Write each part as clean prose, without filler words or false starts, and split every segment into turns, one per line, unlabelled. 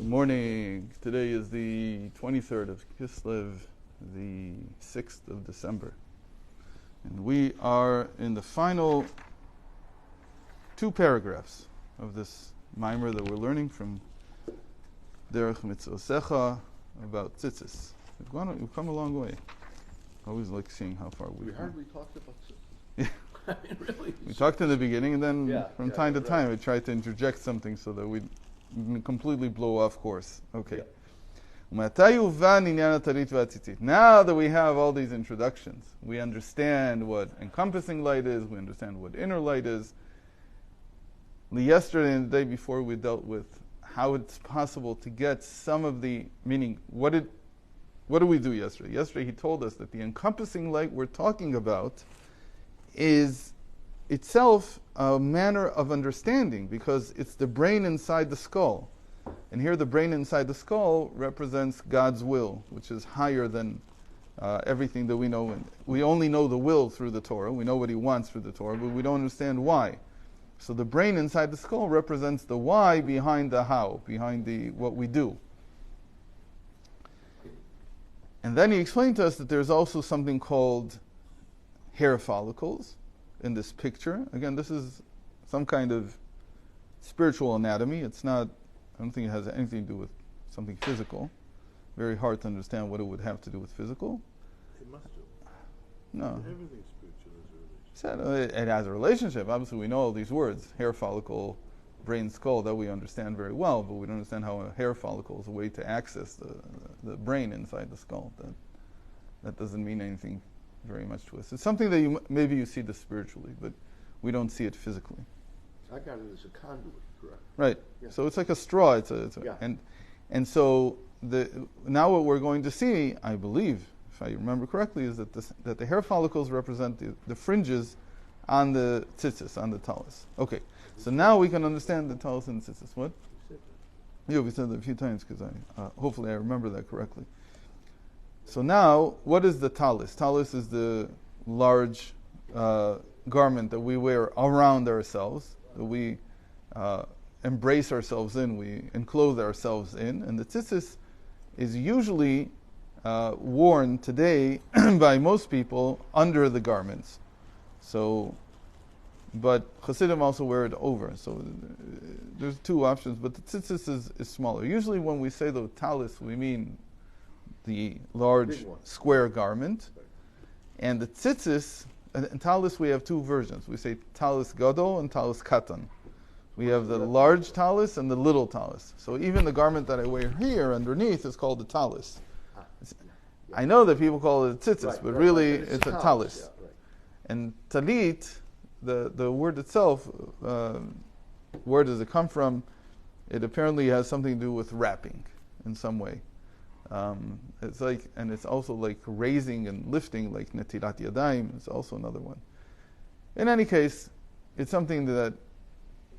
Good morning. Today is the 23rd of Kislev, the 6th of December. And we are in the final two paragraphs of this mimer that we're learning from Derech Mitzvosecha about Tzitzit. We've come a long way. I always like seeing how far we've come.
We talked about Tzitzit.
Yeah.
I mean, really.
We talked in the beginning, and then from time to
right.
time we tried to interject something so that we completely blow off course. Okay. Now that we have all these introductions, we understand what encompassing light is, we understand what inner light is. Yesterday and the day before we dealt with how it's possible to get some of the meaning. What did we do yesterday? Yesterday he told us that the encompassing light we're talking about is itself a manner of understanding, because it's the brain inside the skull. And here the brain inside the skull represents God's will, which is higher than everything that we know. And we only know the will through the Torah. We know what he wants through the Torah, but we don't understand why. So the brain inside the skull represents the why behind the how, behind the what we do. And then he explained to us that there's also something called hair follicles in this picture. Again, this is some kind of spiritual anatomy. It's not, I don't think it has anything to do with something physical. Very hard to understand what it would have to do with physical.
It must do.
No.
Everything spiritual has a relationship.
It has a relationship. Obviously, we know all these words: hair follicle, brain, skull, that we understand very well, but we don't understand how a hair follicle is a way to access the brain inside the skull. That doesn't mean anything very much to us. It's something that maybe you see this spiritually, but we don't see it physically.
I got it as a conduit, correct?
Right.
Yeah.
So it's like a straw.
Yeah.
And so now what we're going to see, I believe, if I remember correctly, is that the hair follicles represent the fringes on the tzitzis, on the talus. Okay. So now we can understand the talus and the tzitzis. What? Yeah, we said that a few times because hopefully I remember that correctly. So now, what is the talus? Talus is the large garment that we wear around ourselves, that we embrace ourselves in, we enclose ourselves in. And the tzitzis is usually worn today by most people under the garments. So, but Chassidim also wear it over. So there's two options, but the tzitzis is smaller. Usually when we say the talus, we mean the large square garment. And the tzitzis, in talus we have two versions. We say talus gadol and talus katan. We have the large talus and the little talus. So even the garment that I wear here underneath is called the talus. I know that people call it a tzitzis, but really it's a talus.
Yeah, right.
And talit, the word itself, where does it come from? It apparently has something to do with wrapping in some way. It's like, and it's also like raising and lifting, like netilat yadayim. It's also another one. In any case, it's something that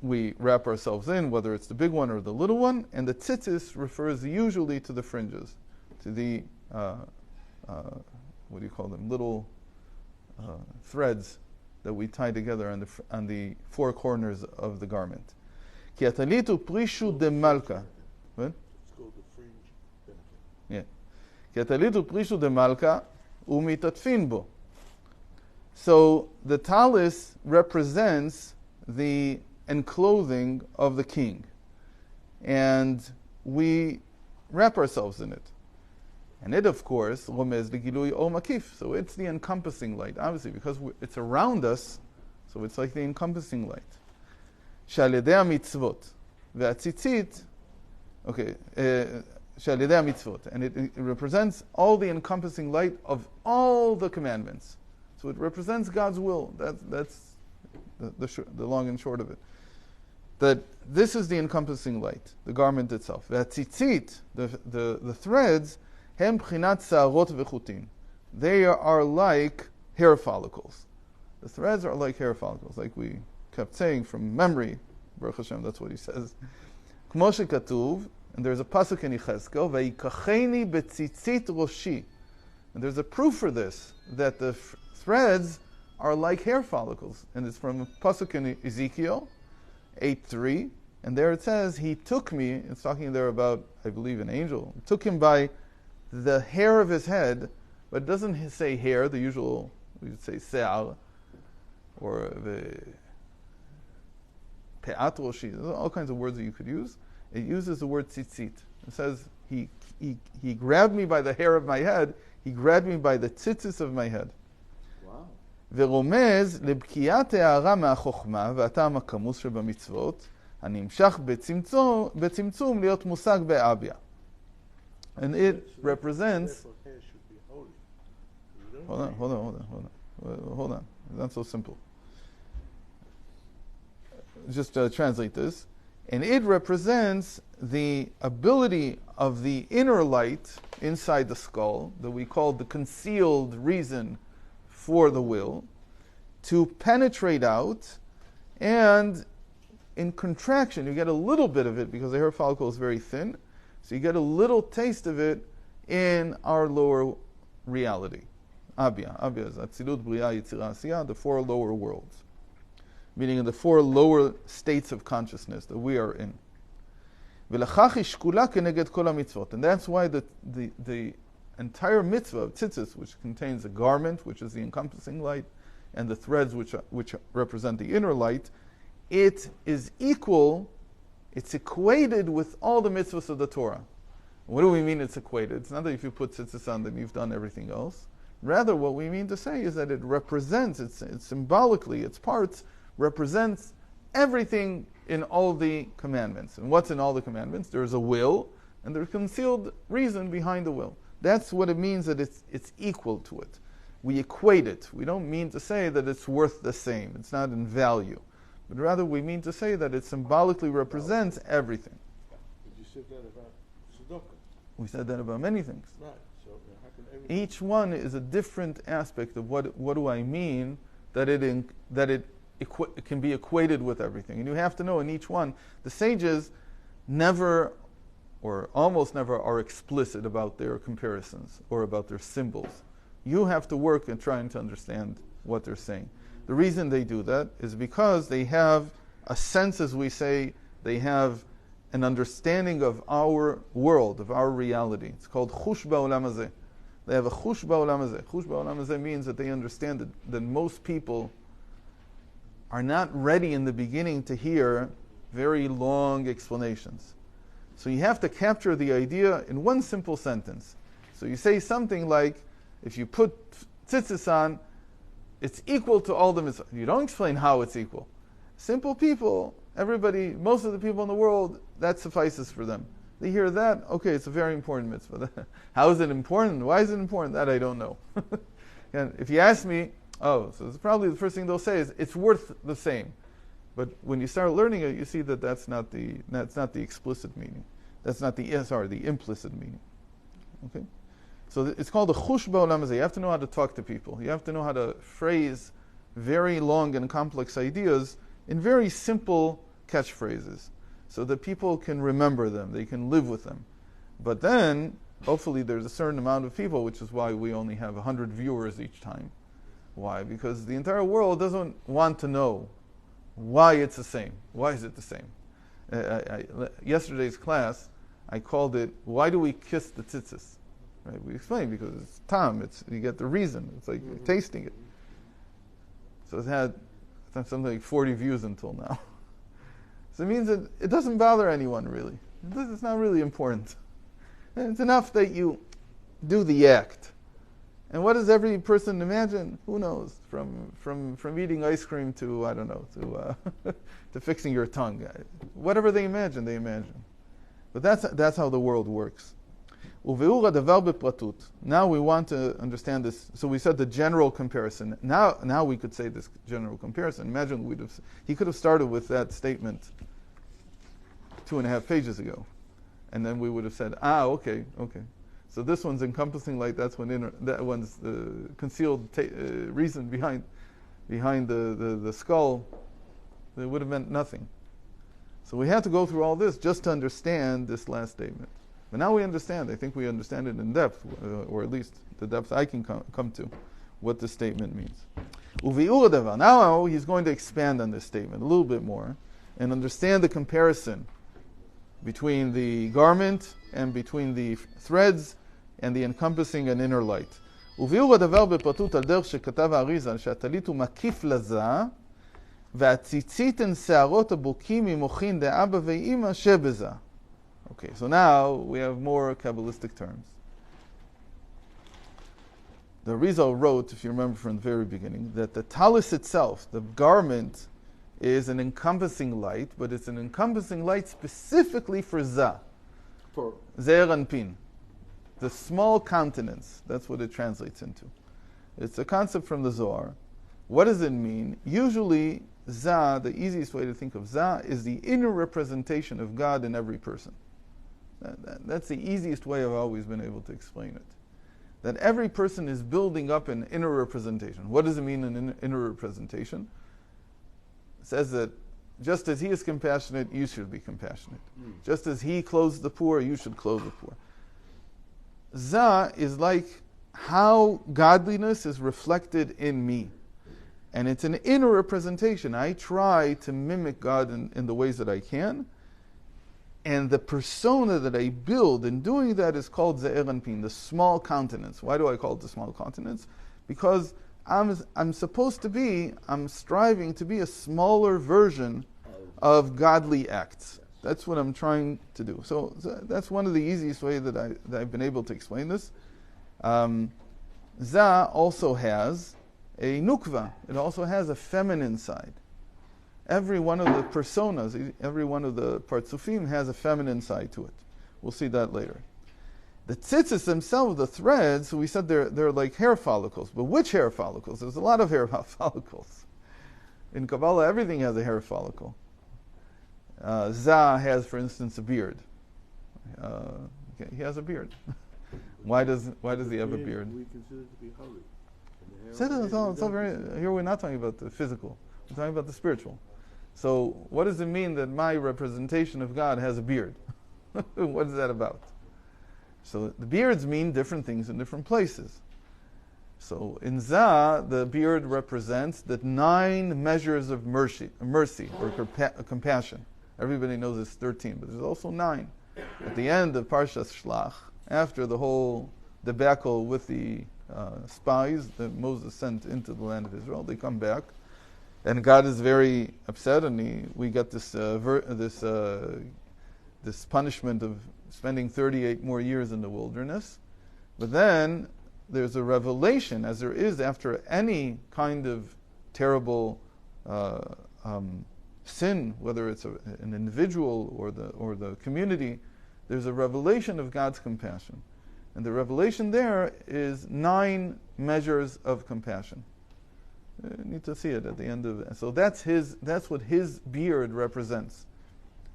we wrap ourselves in, whether it's the big one or the little one. And the tzitzis refers usually to the fringes, to the what do you call them? Little threads that we tie together on the four corners of the garment. Ki atalitu prishu de malka. What? Yeah. So the talus represents the enclothing of the king, and we wrap ourselves in it. And it, of course, romez legilui or makif. So it's the encompassing light, obviously, because it's around us. So it's like the encompassing light. Shalidei mitzvot ve'atzitzit. Okay. And it represents all the encompassing light of all the commandments. So it represents God's will. That's the long and short of it. That this is the encompassing light, the garment itself. Tzitzit, the threads, hem pchinat sa'arot v'chutin. They are like hair follicles. The threads are like hair follicles, like we kept saying from memory. Baruch Hashem, that's what he says. K'mo shekatuv. And there's a pasuk in Yechezkel, "Vayikacheni betzitzit roshi." And there's a proof for this, that the threads are like hair follicles. And it's from a pasuk in Ezekiel 8:3, And there it says, he took me, it's talking there about, I believe, an angel, took him by the hair of his head, but it doesn't say hair, the usual, we would say Ze'er, or the pe'at roshi, all kinds of words that you could use. It uses the word tzitzit. It says, he grabbed me by the hair of my head, he grabbed me by the tzitzis of my head.
Wow.
ורומז לבקיעת הערה מהחוכמה והטעם הכמוס שבמצוות, הנמשך בצמצום להיות מושג באביה. And it represents...
Therefore, hair should be holy. You don't
Hold on. It's not so simple. Just translate this. And it represents the ability of the inner light inside the skull, that we call the concealed reason for the will, to penetrate out, and in contraction, you get a little bit of it because the hair follicle is very thin, so you get a little taste of it in our lower reality. Abia is Atzilut, Bria, Yitzira, Asiya, the four lower worlds, meaning in the four lower states of consciousness that we are in. And that's why the entire mitzvah of tzitzit, which contains a garment, which is the encompassing light, and the threads which represent the inner light, it is equal, it's equated with all the mitzvahs of the Torah. What do we mean it's equated? It's not that if you put tzitzit on, then you've done everything else. Rather, what we mean to say is that it represents, it's symbolically, its parts represents everything in all the commandments. And what's in all the commandments? There's a will, and there's concealed reason behind the will. That's what it means, that it's equal to it. We equate it. We don't mean to say that it's worth the same. It's not in value. But rather we mean to say that it symbolically represents everything.
But you said that about tzedakah.
We said that about many things.
Right. So how can everything...
Each one is a different aspect of what do I mean that it can be equated with everything. And you have to know in each one, the sages never or almost never are explicit about their comparisons or about their symbols. You have to work at trying to understand what they're saying. The reason they do that is because they have a sense, as we say, they have an understanding of our world, of our reality. It's called chush ba'olam hazeh. They have a chush ba'olam hazeh. Chush ba'olam hazeh means that they understand that most people are not ready in the beginning to hear very long explanations. So you have to capture the idea in one simple sentence. So you say something like, if you put tzitzis on, it's equal to all the mitzvahs. You don't explain how it's equal. Simple people, everybody, most of the people in the world, that suffices for them. They hear that, okay, it's a very important mitzvah. How is it important? Why is it important? That I don't know. And if you ask me, so it's probably the first thing they'll say is, it's worth the same. But when you start learning it, you see that that's not the explicit meaning. That's not the implicit meaning. Okay? So it's called the chush ba'olam hazeh. You have to know how to talk to people. You have to know how to phrase very long and complex ideas in very simple catchphrases so that people can remember them, they can live with them. But then, hopefully there's a certain amount of people, which is why we only have 100 viewers each time. Why? Because the entire world doesn't want to know why it's the same. Why is it the same? Yesterday's class, I called it, why do we kiss the tzitzis? Right? We explained because it's tam, you get the reason. It's like tasting it. So it had something like 40 views until now. So it means that it doesn't bother anyone really. It's not really important. It's enough that you do the act. And what does every person imagine? Who knows? From eating ice cream to, I don't know, to fixing your tongue. Whatever they imagine, they imagine. But that's how the world works. Now we want to understand this. So we said the general comparison. Now we could say this general comparison. Imagine he could have started with that statement 2.5 pages ago. And then we would have said, okay. So this one's encompassing light, that one's the concealed reason behind the skull. It would have meant nothing. So we had to go through all this just to understand this last statement. But now we understand. I think we understand it in depth, or at least the depth I can come to, what this statement means. Now he's going to expand on this statement a little bit more. and understand the comparison between the garment and between the threads and the encompassing and inner light. וביאור הדבר בפרטות על דרך שכתב האריזה, שהטלית הוא מקיף לזה, והציצית הן שערות הבוקעים ממוחין דאבא ואימא שבזה. Okay, so now we have more Kabbalistic terms. The Arizal wrote, if you remember from the very beginning, that the talis itself, the garment, is an encompassing light, but it's an encompassing light specifically for Ze'er.
For
Ze'er Anpin. The small countenance. That's what it translates into. It's a concept from the Zohar. What does it mean? Usually, Ze'er, the easiest way to think of Ze'er, is the inner representation of God in every person. That's the easiest way I've always been able to explain it. That every person is building up an inner representation. What does it mean, an inner representation? It says that just as he is compassionate, you should be compassionate. Just as he clothes the poor, you should clothe the poor. Ze'er is like how godliness is reflected in me. And it's an inner representation. I try to mimic God in the ways that I can. And the persona that I build in doing that is called Ze'er Anpin, the small countenance. Why do I call it the small countenance? Because I'm striving to be a smaller version of godly acts. That's what I'm trying to do. So that's one of the easiest ways that I've been able to explain this. Ze'er also has a nukva. It also has a feminine side. Every one of the personas, every one of the partsufim has a feminine side to it. We'll see that later. The tzitzis themselves, the threads, we said they're like hair follicles. But which hair follicles? There's a lot of hair follicles. In Kabbalah, everything has a hair follicle. Ze'er has, for instance, a beard. He has a beard. Why does he have a beard?
We consider it to be holy.
It's all very, here we're not talking about the physical. We're talking about the spiritual. So what does it mean that my representation of God has a beard? What is that about? So the beards mean different things in different places. So in Ze'er, the beard represents the 9 measures of mercy or compassion. Everybody knows it's 13, but there's also 9. At the end of Parshas Shlach, after the whole debacle with the spies that Moses sent into the land of Israel, they come back, and God is very upset, and we get this punishment of spending 38 more years in the wilderness. But then there's a revelation, as there is after any kind of terrible sin, whether it's an individual or the community. There's a revelation of God's compassion, and the revelation there is 9 measures of compassion. You need to see it at the end of it. So that's what his beard represents.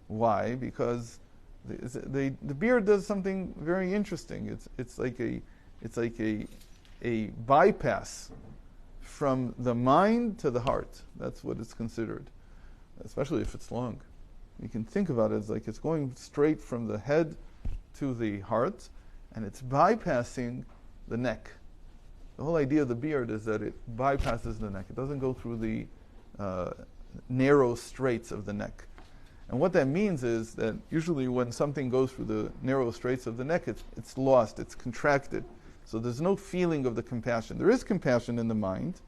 Why? Because the beard does something very interesting. It's like a bypass from the mind to the heart. That's what it's considered, especially if it's long. You can think about it as like it's going straight from the head to the heart, and it's bypassing the neck. The whole idea of the beard is that it bypasses the neck. It doesn't go through the narrow straits of the neck. And what that means is that usually when something goes through the narrow straits of the neck, it's lost, it's contracted. So there's no feeling of the compassion. There is compassion in the mind.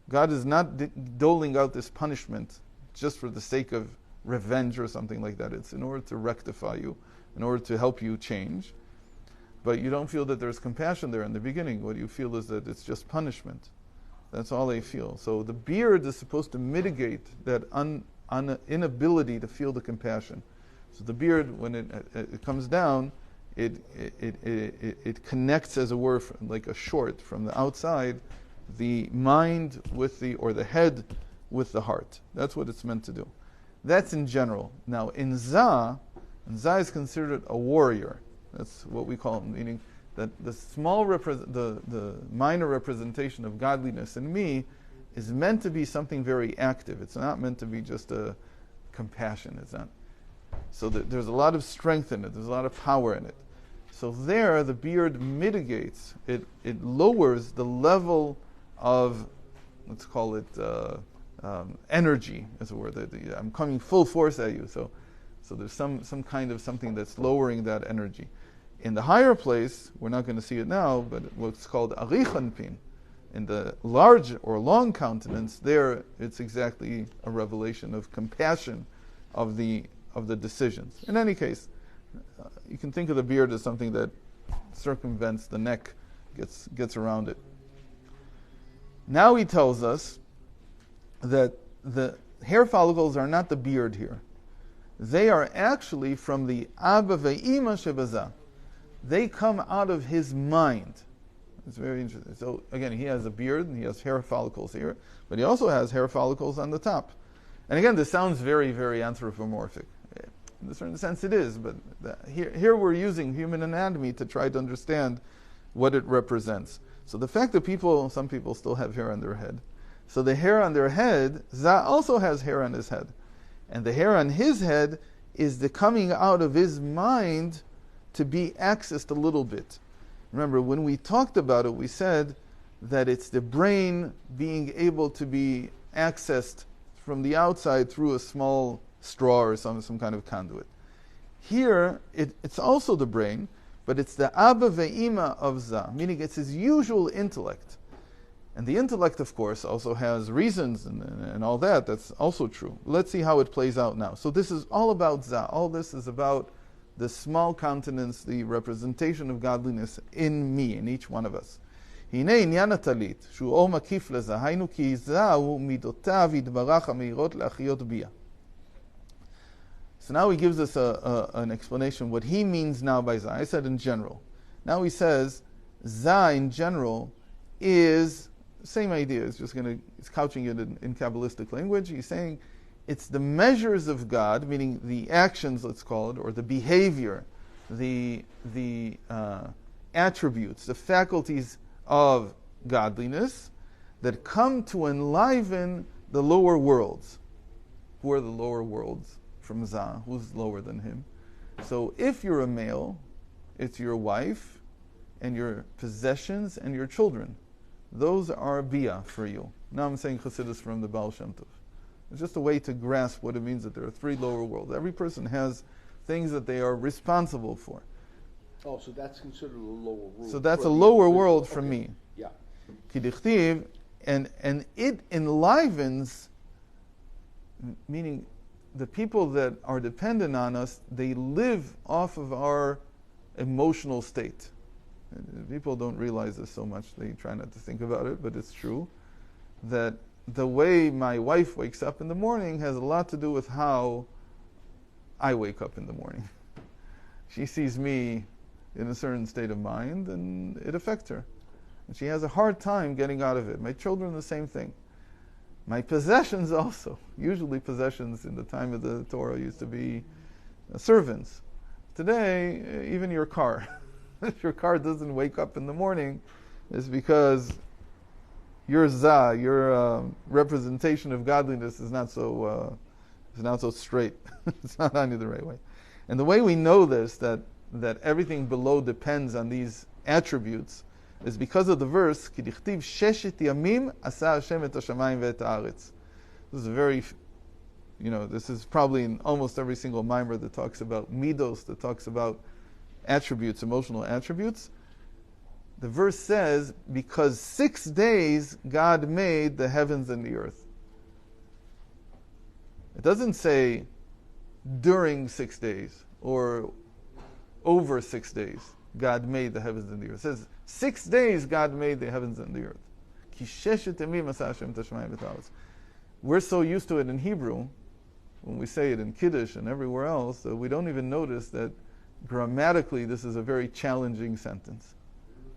God is not doling out this punishment just for the sake of revenge or something like that. It's in order to rectify you, in order to help you change. But you don't feel that there's compassion there in the beginning. What you feel is that it's just punishment. That's all they feel. So the beard is supposed to mitigate that inability to feel the compassion. So the beard, when it comes down, it connects, as it were, like a short from the outside, the mind with or the head with the heart. That's what it's meant to do. That's in general. Now in Ze'er is considered a warrior. That's what we call it, meaning that the minor representation of godliness in me is meant to be something very active. It's not meant to be just a compassion. It's not. So there's a lot of strength in it. There's a lot of power in it. So there, the beard mitigates. It lowers the level of, let's call it, energy, as it were. I'm coming full force at you. So there's some kind of something that's lowering that energy. In the higher place, we're not going to see it now, but what's called Anpin, in the large or long countenance, there it's exactly a revelation of compassion of the decisions. In any case, you can think of the beard as something that circumvents the neck, gets around it. Now he tells us that the hair follicles are not the beard here. They are actually from the Abba ve'ima shebazah. They come out of his mind. It's very interesting. So again, he has a beard and he has hair follicles here, but he also has hair follicles on the top. And again, this sounds very, very anthropomorphic. In a certain sense it is, but here we're using human anatomy to try to understand what it represents. So the fact that some people still have hair on their head. So the hair on their head, Za also has hair on his head. And the hair on his head is the coming out of his mind to be accessed a little bit. Remember, when we talked about it, we said that it's the brain being able to be accessed from the outside through a small straw or some kind of conduit. Here, it's also the brain, but it's the Abba ve'ima of Za, meaning it's his usual intellect. And the intellect, of course, also has reasons and all that. That's also true. Let's see how it plays out now. So this is all about Za. All this is about the small countenance, the representation of godliness in me, in each one of us. הנה עניין הטלית, שהוא אור מקיף לזה, היינו כי זהו מידותיו יתברך המאירות להחיות ביה. So now he gives us an explanation what he means now by Za. I said in general. Now he says Za in general is same idea. It's couching it in Kabbalistic language. He's saying it's the measures of God, meaning the actions, let's call it, or the behavior, the attributes, the faculties of godliness that come to enliven the lower worlds. Who are the lower worlds from Za? Who's lower than him? So if you're a male, it's your wife and your possessions and your children. Those are bia for you. Now I'm saying Chasidus from the Baal Shem Tov. It's just a way to grasp what it means that there are three lower worlds. Every person has things that they are responsible for.
Oh, so that's considered a lower world.
So that's a lower world for me.
Yeah.
Kidichtiv, and it enlivens, meaning the people that are dependent on us, they live off of our emotional state. People don't realize this so much. They try not to think about it, but it's true that the way my wife wakes up in the morning has a lot to do with how I wake up in the morning. She sees me in a certain state of mind, and it affects her. And she has a hard time getting out of it. My children, the same thing. My possessions also. Usually possessions in the time of the Torah used to be servants. Today, even your car. If your car doesn't wake up in the morning, it's because your Za, your representation of godliness is not so straight. It's not on you the right way. And the way we know this, that everything below depends on these attributes, is because of the verse, Ki dichtiv sheshet yamim asa Hashem et hashamayim ve'et haaretz. This is this is probably in almost every single mimer that talks about midos, that talks about attributes, emotional attributes. The verse says, because 6 days God made the heavens and the earth. It doesn't say during 6 days or over 6 days God made the heavens and the earth. It says 6 days God made the heavens and the earth. We're so used to it in Hebrew, when we say it in Kiddush and everywhere else, that we don't even notice that grammatically this is a very challenging sentence.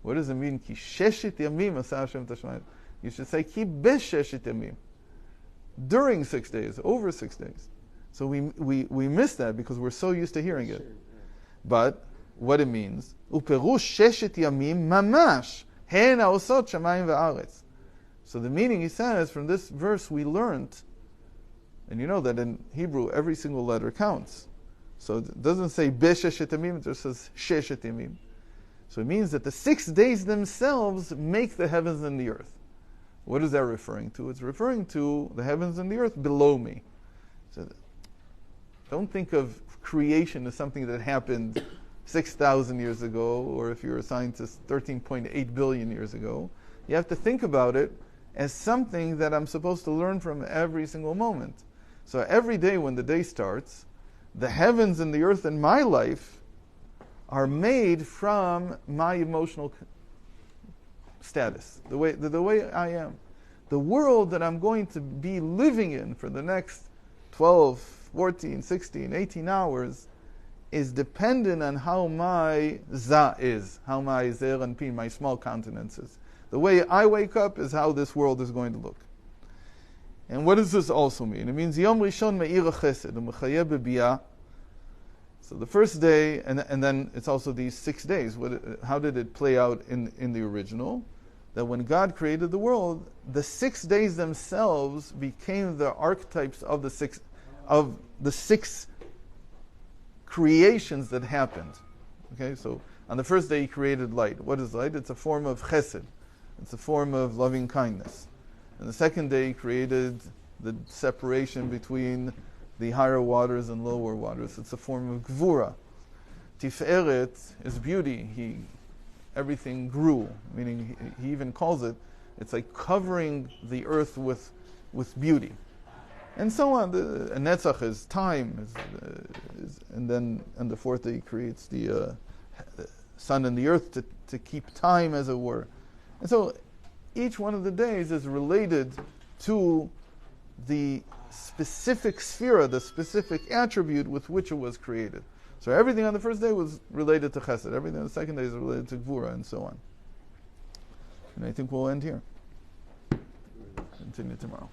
What does it mean? Ki sheshet yamim asa Hashem et hashamayim. You should say ki b'sheshet yamim. During 6 days, over 6 days. So we miss that because we're so used to hearing it. But what it means, uperush sheshet yamim mamash hen haosot shamayim ve'aretz. So the meaning, he says, from this verse we learned, and you know that in Hebrew every single letter counts. So it doesn't say b'sheshet yamim, it just says sheshet yamim. So it means that the 6 days themselves make the heavens and the earth. What is that referring to? It's referring to the heavens and the earth below me. So don't think of creation as something that happened 6,000 years ago, or if you're a scientist, 13.8 billion years ago. You have to think about it as something that I'm supposed to learn from every single moment. So every day when the day starts, the heavens and the earth in my life are made from my emotional status, the way I am. The world that I'm going to be living in for the next 12, 14, 16, 18 hours is dependent on how my Ze'er is, how my Ze'er Anpin, my small countenance is. The way I wake up is how this world is going to look. And what does this also mean? It means Yom Rishon Me'ira Chesed, U'Mechayeh B'Biyah. So the first day, and then it's also these 6 days. How did it play out in the original? That when God created the world, the 6 days themselves became the archetypes of the six creations that happened. Okay, so on the first day He created light. What is light? It's a form of chesed. It's a form of loving kindness. And the second day He created the separation between the higher waters and lower waters. It's a form of gvura. Tiferet is beauty. Everything grew, meaning he even calls it, it's like covering the earth with beauty. And so on. The Netzach is time, and then on the fourth day He creates the sun and the earth to keep time, as it were. And so each one of the days is related to the specific sphera, the specific attribute with which it was created. So everything on the first day was related to Chesed. Everything on the second day is related to Gvura, and so on. And I think we'll end here. Continue tomorrow.